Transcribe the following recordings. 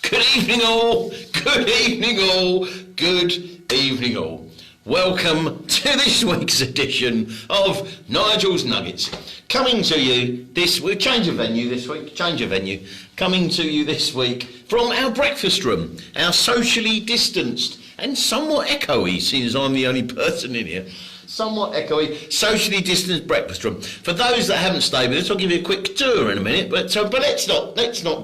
Good evening all, good evening all, good evening all. Welcome to this week's edition of Nigel's Nuggets. Coming to you this week, change of venue this week, coming to you this week from our breakfast room, our socially distanced and somewhat echoey, since I'm the only person in here. Somewhat echoey, socially distanced breakfast room. For those that haven't stayed with us, I'll give you a quick tour in a minute. But let's not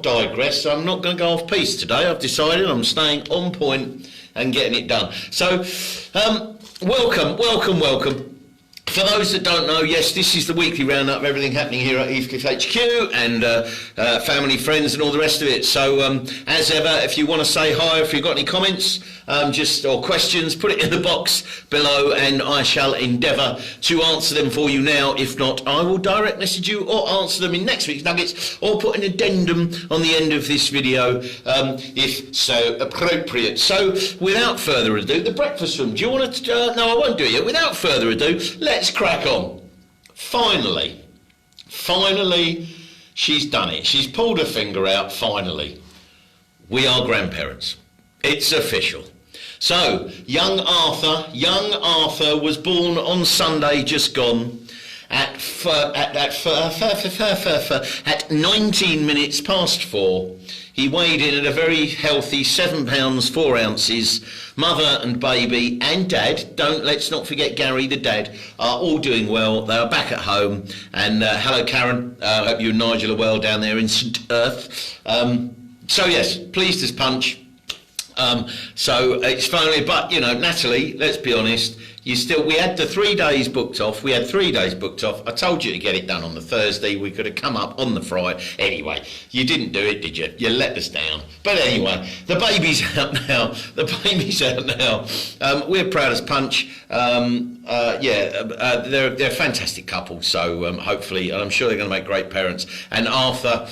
digress. I'm not going to go off piece today. I've decided I'm staying on point and getting it done. So, welcome. For those that don't know, yes, this is the weekly roundup of everything happening here at Heathcliff HQ and family, friends and all the rest of it. So, as ever, if you want to say hi, if you've got any comments or questions, put it in the box below and I shall endeavour to answer them for you now. If not, I will direct message you or answer them in next week's Nuggets or put an addendum on the end of this video if so appropriate. So, without further ado, the breakfast room. Do you want to... no, I won't do it yet. Without further ado, let's crack on. Finally, she's done it. She's pulled her finger out, finally. We are grandparents. It's official. So, young Arthur was born on Sunday just gone at 19 minutes past 4. He weighed in at a very healthy 7 pounds 4 ounces. Mother and baby and dad, let's not forget Gary the dad, are all doing well. They are back at home. And hello Karen, I hope you and Nigel are well down there in St Earth. So yes, pleased as punch. So it's finally, but you know, Natalie, let's be honest, we had the 3 days booked off. We had 3 days booked off. I told you to get it done on the Thursday. We could have come up on the Friday. Anyway, you didn't do it, did you? You let us down. But anyway, the baby's out now. We're proud as punch. They're a fantastic couple. So hopefully, I'm sure they're going to make great parents. And Arthur,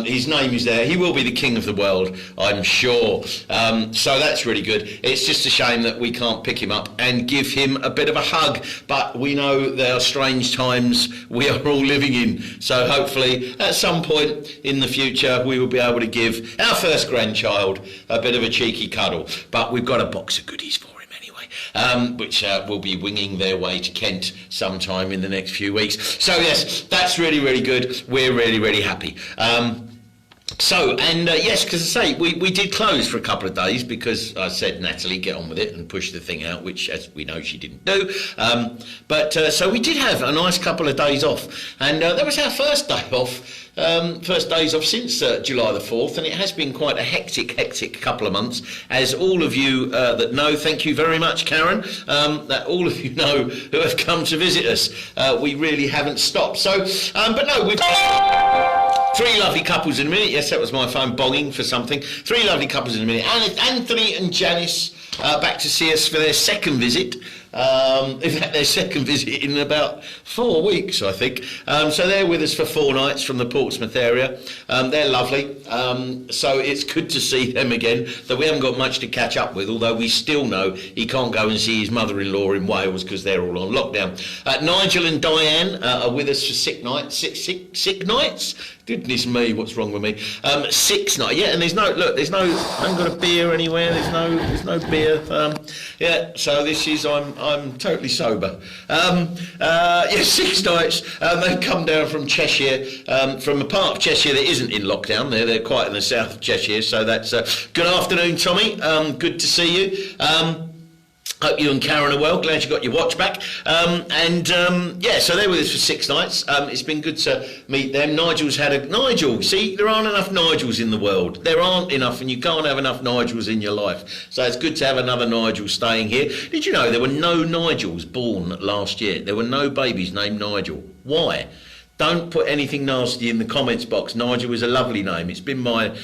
his name is there. He will be the king of the world, I'm sure. So that's really good. It's just a shame that we can't pick him up and give him a bit of a hug, but we know there are strange times we are all living in, so hopefully at some point in the future we will be able to give our first grandchild a bit of a cheeky cuddle, but we've got a box of goodies for him anyway, which will be winging their way to Kent sometime in the next few weeks. So yes, that's really, really good. We're really, really happy. Yes, because I say, we did close for a couple of days because I said, Natalie, get on with it and push the thing out, which, as we know, she didn't do. So we did have a nice couple of days off, and that was our first day off. First days off since July the 4th, and it has been quite a hectic couple of months. As all of you that know, thank you very much, Karen, that all of you know who have come to visit us. We really haven't stopped. So, but no, we've got 3 lovely couples in a minute. Yes, that was my phone bonging for something. 3 lovely couples in a minute. And Anthony and Janice back to see us for their second visit. In fact, their second visit in about 4 weeks, I think. So they're with us for 4 nights from the Portsmouth area. They're lovely. So it's good to see them again, though we haven't got much to catch up with, although we still know he can't go and see his mother-in-law in Wales because they're all on lockdown. Nigel and Diane are with us for 6 nights. Six nights? Goodness me, what's wrong with me? 6 nights, yeah, and I haven't got a beer anywhere, there's no beer. So this is, I'm totally sober. 6 nights. They've come down from Cheshire, from a part of Cheshire that isn't in lockdown. They're quite in the south of Cheshire, so that's good afternoon, Tommy. Good to see you. Hope you and Karen are well. Glad you got your watch back. So they're with us for 6 nights. It's been good to meet them. Nigel, see, there aren't enough Nigels in the world. There aren't enough, and you can't have enough Nigels in your life. So it's good to have another Nigel staying here. Did you know there were no Nigels born last year? There were no babies named Nigel. Why? Don't put anything nasty in the comments box. Nigel is a lovely name. It's been my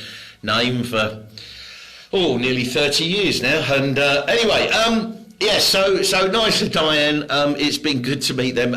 name for nearly 30 years now. And anyway, Yes, so nice to Diane. It's been good to meet them.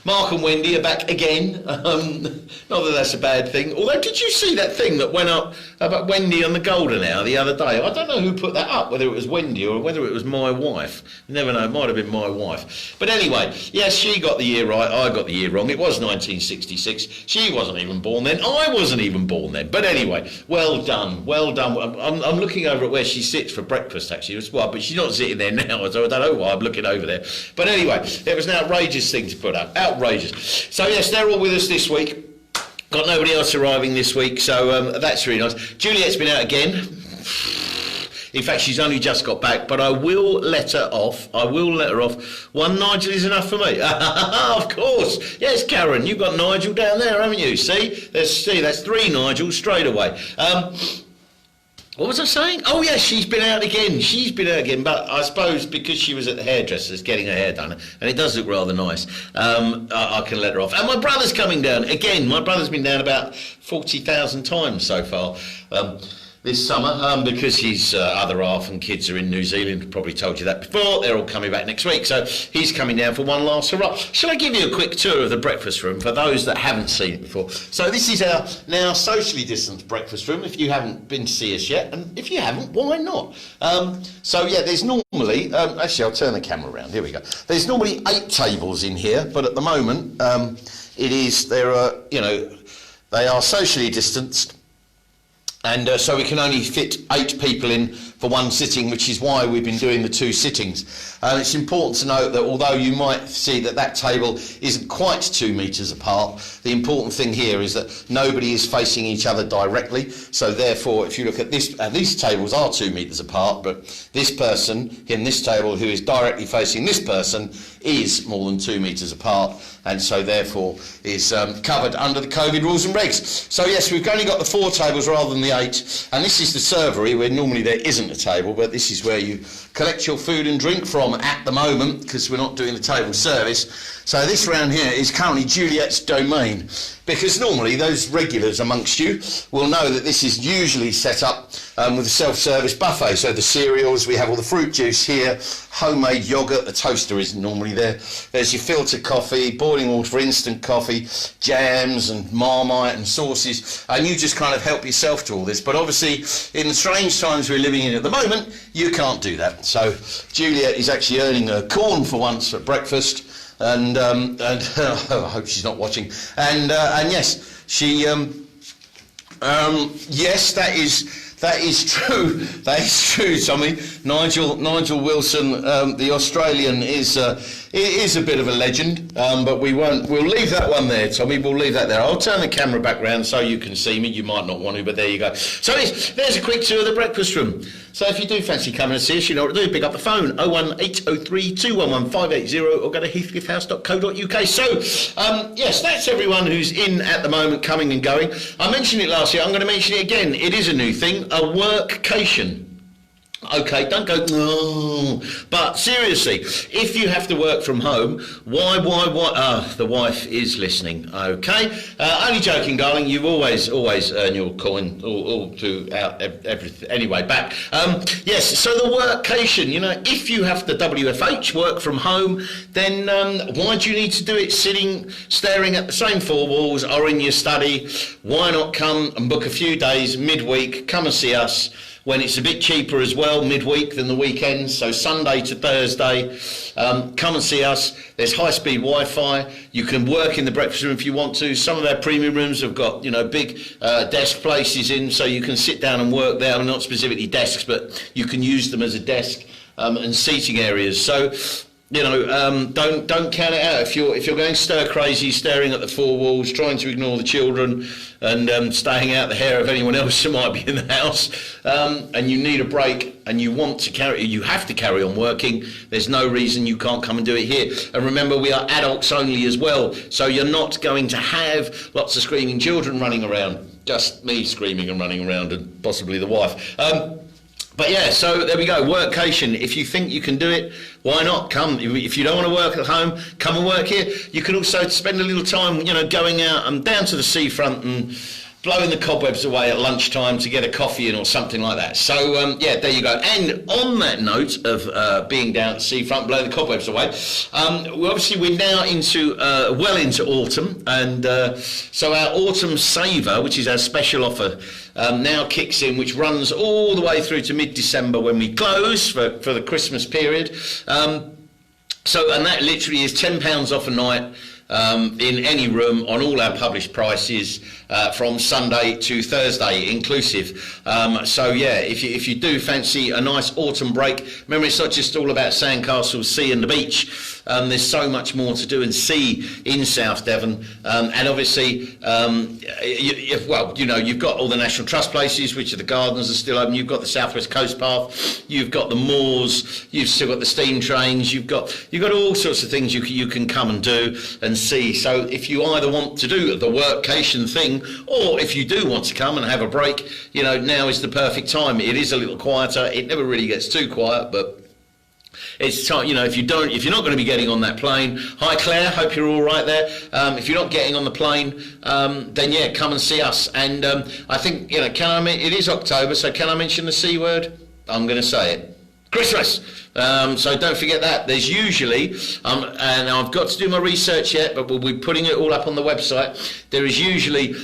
Mark and Wendy are back again. Not that that's a bad thing. Although, did you see that thing that went up about Wendy on the Golden Hour the other day? I don't know who put that up, whether it was Wendy or whether it was my wife. You never know, it might have been my wife. But anyway, yes, she got the year right, I got the year wrong. It was 1966. She wasn't even born then, I wasn't even born then. But anyway, well done, well done. I'm looking over at where she sits for breakfast, actually, as well, but she's not sitting there now, so I don't know why I'm looking over there. But anyway, it was an outrageous thing to put up. Outrageous. So yes, they're all with us this week. Got nobody else arriving this week, so that's really nice. Juliet's been out again. In fact, she's only just got back, but I will let her off. I will let her off. One Nigel is enough for me. Of course. Yes, Karen, you've got Nigel down there, haven't you? See, that's 3 Nigels straight away. What was I saying? Oh, yes, she's been out again. She's been out again, but I suppose because she was at the hairdresser's getting her hair done, and it does look rather nice, I can let her off. And my brother's coming down again. My brother's been down about 40,000 times so far this summer because his other half and kids are in New Zealand. Probably told you that before. They're all coming back next week, so he's coming down for one last hurrah. Shall I give you a quick tour of the breakfast room for those that haven't seen it before? So this is our now socially distanced breakfast room, if you haven't been to see us yet, and if you haven't, why not? So yeah, there's normally, actually I'll turn the camera around, here we go. There's normally 8 tables in here, but at the moment they are socially distanced. And so we can only fit 8 people in for one sitting, which is why we've been doing the 2 sittings. It's important to note that although you might see that table isn't quite 2 metres apart, the important thing here is that nobody is facing each other directly. So therefore, if you look at this, these tables are 2 metres apart, but this person in this table who is directly facing this person is more than 2 metres apart, and so therefore is covered under the COVID rules and regs. So yes, we've only got the 4 tables rather than the 8, and this is the servery where normally there isn't a table, but this is where you collect your food and drink from at the moment, because we're not doing the table service. So this round here is currently Juliet's domain, because normally those regulars amongst you will know that this is usually set up with a self-service buffet. So the cereals, we have all the fruit juice here, homemade yoghurt, the toaster isn't normally there. There's your filter coffee, boiling water for instant coffee, jams and Marmite and sauces, and you just kind of help yourself to all this. But obviously, in the strange times we're living in at the moment, you can't do that. So Juliet is actually earning her corn for once at breakfast. And I hope she's not watching. And yes, she. Yes, that is true. That is true, Tommy. Nigel Wilson, the Australian, is a bit of a legend. But we'll leave that one there, Tommy. We'll leave that there. I'll turn the camera back round so you can see me. You might not want to, but there you go. So there's a quick tour of the breakfast room. So if you do fancy coming and see us, you know what to do. Pick up the phone, 01803 211 580, or go to heathcliffhouse.co.uk. So, yes, that's everyone who's in at the moment, coming and going. I mentioned it last year. I'm going to mention it again. It is a new thing, a workcation. Okay, don't go, no. But seriously, if you have to work from home, why? The wife is listening, okay? Only joking, darling, you've always earned your coin all throughout everything. Anyway, back. Yes, so the workcation, you know, if you have the WFH, work from home, then why do you need to do it staring at the same 4 walls or in your study? Why not come and book a few days midweek, come and see us, when it's a bit cheaper as well midweek than the weekends, so Sunday to Thursday, come and see us. There's high-speed Wi-Fi. You can work in the breakfast room if you want to. Some of our premium rooms have got, you know, big desk places in, so you can sit down and work there. Not specifically desks, but you can use them as a desk and seating areas. So, you know, don't count it out. If you're going stir crazy, staring at the 4 walls, trying to ignore the children, and staying out the hair of anyone else who might be in the house, and you need a break, and you have to carry on working, there's no reason you can't come and do it here. And remember, we are adults only as well, so you're not going to have lots of screaming children running around. Just me screaming and running around, and possibly the wife. But yeah, so there we go, workcation. If you think you can do it, why not? Come. If you don't want to work at home, come and work here. You can also spend a little time, you know, going out and down to the seafront and blowing the cobwebs away at lunchtime to get a coffee in or something like that. So, yeah, there you go. And on that note of being down at the seafront, blowing the cobwebs away, we're now into, well into autumn. And so our Autumn Saver, which is our special offer, now kicks in, which runs all the way through to mid-December when we close for the Christmas period. And that literally is £10 off a night in any room on all our published prices from Sunday to Thursday inclusive. So yeah, if you do fancy a nice autumn break, remember it's not just all about sandcastles, sea and the beach. There's so much more to do and see in South Devon, and obviously you've got all the National Trust places, which are the gardens are still open. You've got the South West Coast Path, you've got the moors, you've still got the steam trains, you've got all sorts of things you can come and do and see. So if you either want to do the workcation thing, or if you do want to come and have a break, now is the perfect time. It is a little quieter. It never really gets too quiet, but it's time, if you're not going to be getting on that plane. Hi Claire, hope you're all right there. If you're not getting on the plane, then yeah, come and see us. And I think, it is October, so can I mention the C word? I'm going to say it. Christmas. So don't forget that. There's usually, and I've got to do my research yet, but we'll be putting it all up on the website. There is usually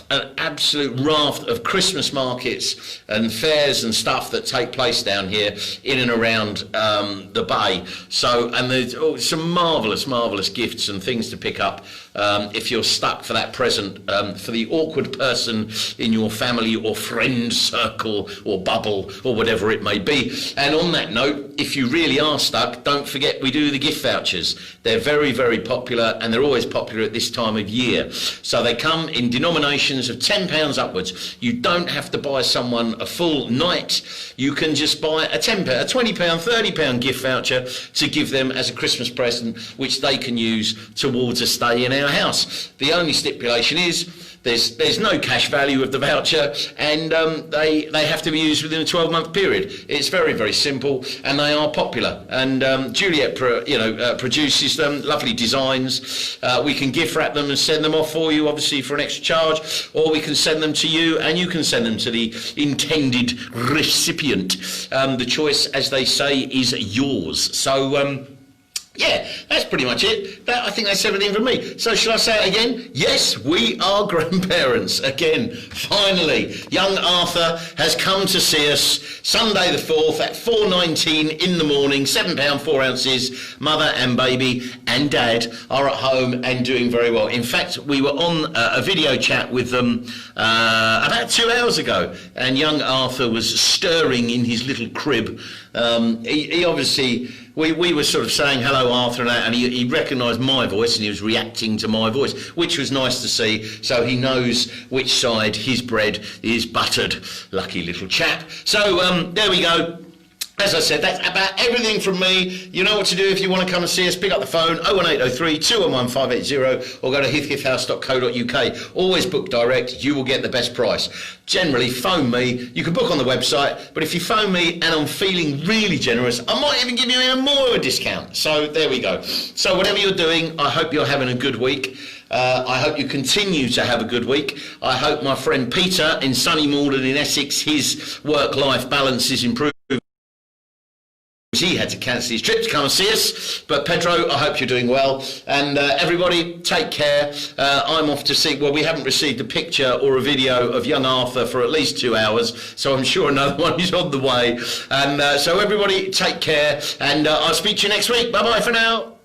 an absolute raft of Christmas markets and fairs and stuff that take place down here in and around the bay. So, and there's some marvellous gifts and things to pick up if you're stuck for that present, for the awkward person in your family or friend circle or bubble or whatever it may be. And on that note, if you really are stuck, don't forget we do the gift vouchers. They're very, very popular, and they're always popular at this time of year. So they come in denominations of £10 upwards. You don't have to buy someone a full night. You can just buy a £10, a £20, £30 gift voucher to give them as a Christmas present, which they can use towards a stay in our house. The only stipulation is there's no cash value of the voucher, and they have to be used within a 12-month period. It's very, very simple, and they are popular. And Juliet, produces them, lovely designs. We can gift wrap them and send them off for you, obviously for an extra charge, or we can send them to you, and you can send them to the intended recipient. The choice, as they say, is yours. So. Yeah, that's pretty much it. I think that's everything from me. So shall I say it again? Yes, we are grandparents again. Finally, young Arthur has come to see us Sunday the 4th at 4:19 in the morning, £7 4 ounces. Mother and baby and dad are at home and doing very well. In fact, we were on a video chat with them about 2 hours ago, and young Arthur was stirring in his little crib. He obviously... We were sort of saying hello, Arthur, and he recognised my voice, and he was reacting to my voice, which was nice to see. So he knows which side his bread is buttered. Lucky little chap. So there we go. As I said, that's about everything from me. You know what to do if you want to come and see us. Pick up the phone, 01803 211 580, or go to heathcliffhouse.co.uk. Always book direct. You will get the best price. Generally, phone me. You can book on the website, but if you phone me and I'm feeling really generous, I might even give you even more of a discount. So there we go. So whatever you're doing, I hope you're having a good week. I hope you continue to have a good week. I hope my friend Peter in sunny Malden in Essex, his work-life balance is improved. He had to cancel his trip to come and see us. But Pedro, I hope you're doing well. And everybody, take care. I'm off to see... Well, we haven't received a picture or a video of young Arthur for at least 2 hours, so I'm sure another one is on the way. And so everybody, take care. And I'll speak to you next week. Bye-bye for now.